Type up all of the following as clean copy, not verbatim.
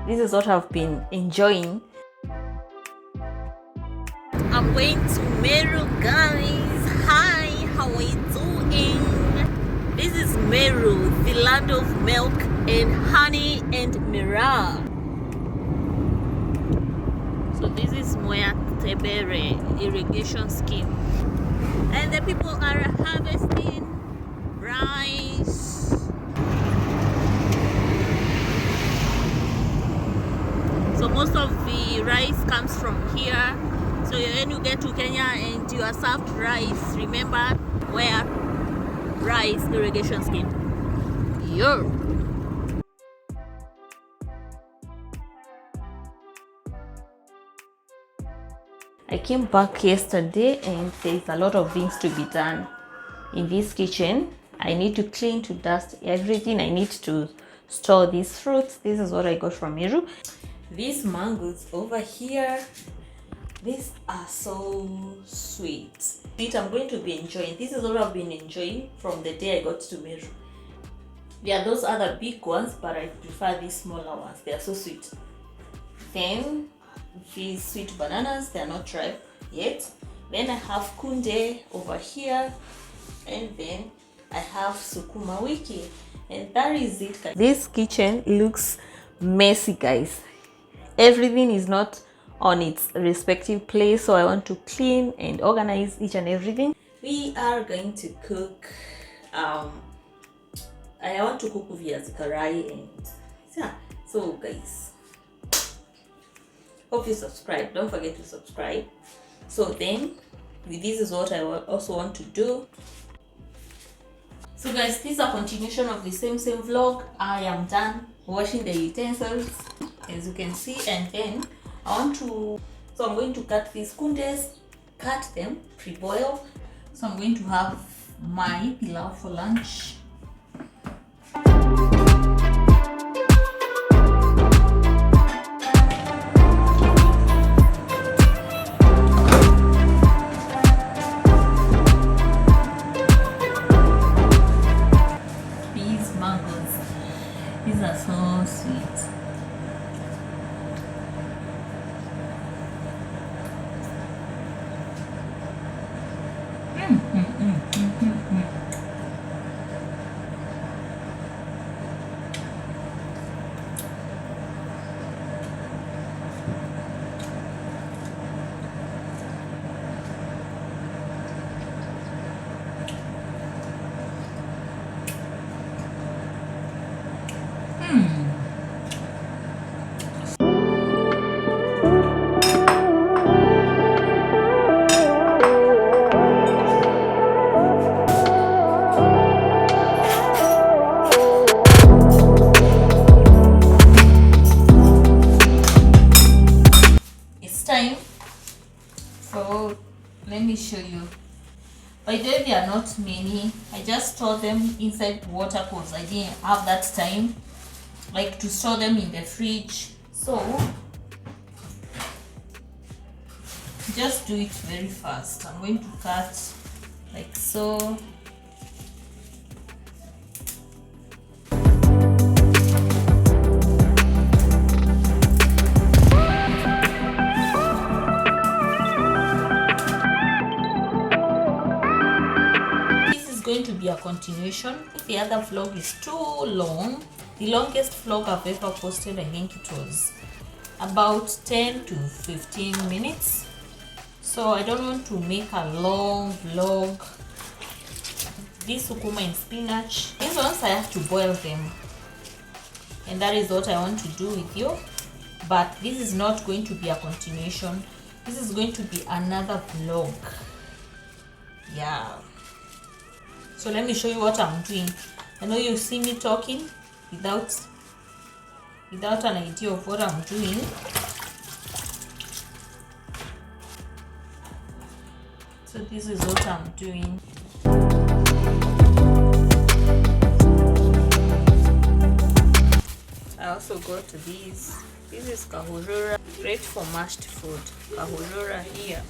This is what I've been enjoying. I'm going to Meru, guys. Hi, how are you doing? This is Meru, the land of milk and honey and mirror. So this is Moya Tebere irrigation scheme, and the people are harvesting rice. So most of the rice comes from here. So when you get to Kenya and you are served rice, remember where rice irrigation scheme. Yo. I came back yesterday and there's a lot of things to be done in this kitchen. I need to clean, to dust everything. I need to store these fruits. This is what I got from Meru. These mangoes over here, these are so sweet. I'm going to be enjoying. This is what I've been enjoying from the day I got to Meru. There are those other big ones, but I prefer these smaller ones. They are so sweet. Then these sweet bananas, they are not ripe yet. Then I have kunde over here, and then I have sukuma wiki, and that is it. This kitchen looks messy, guys. Everything is not on its respective place, so I want to clean and organize each and everything. We are going to cook I want to cook viazi karai, and yeah, so guys, hope you subscribe. Don't forget to subscribe. So then this is what I also want to do. So guys, this is a continuation of the same vlog. I am done washing the utensils, as you can see, and then I'm going to cut these kundes, cut them, pre-boil. So I'm going to have my pilau for lunch. These are so sweet. So let me show you. By the way, there are not many. I just store them inside water because I didn't have that time, like, to store them in the fridge. So just do it very fast. I'm going to cut like so. Going to be a continuation. The other vlog is too long. The longest vlog I've ever posted, I think it was about 10 to 15 minutes. So I don't want to make a long vlog. This sukuma and spinach, these ones I have to boil them, and that is what I want to do with you. But this is not going to be a continuation. This is going to be another vlog. Yeah. So let me show you what I'm doing. I know you see me talking without an idea of what I'm doing. So this is what I'm doing. I also got these. This is kahulura, great for mashed food. Kahulura here.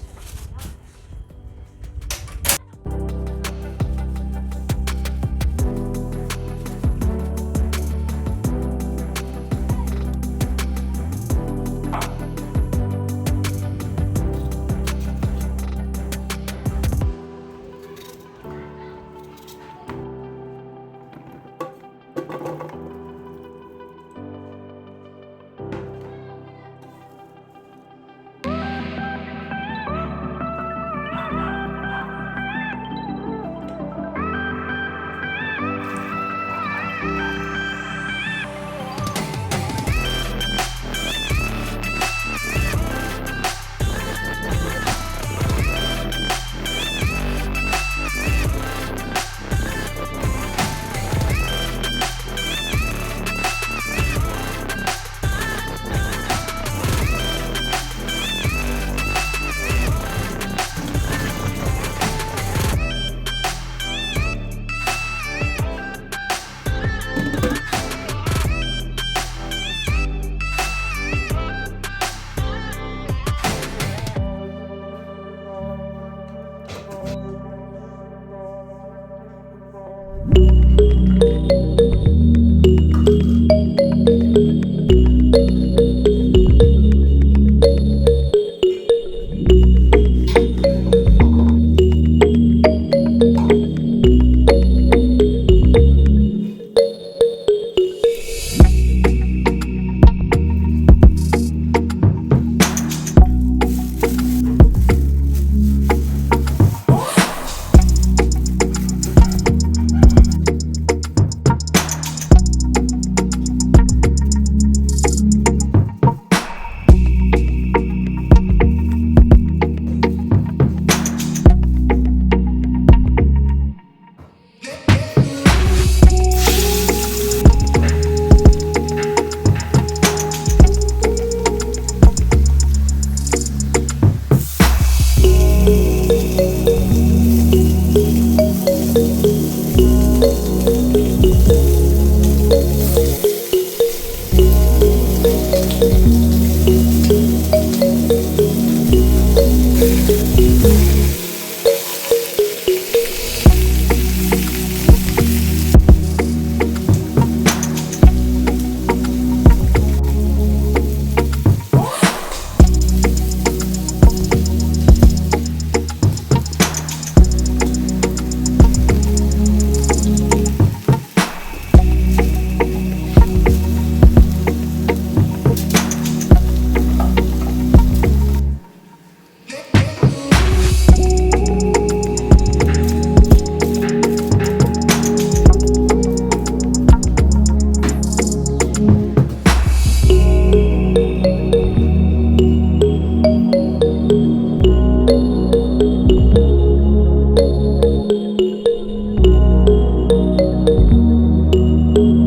you.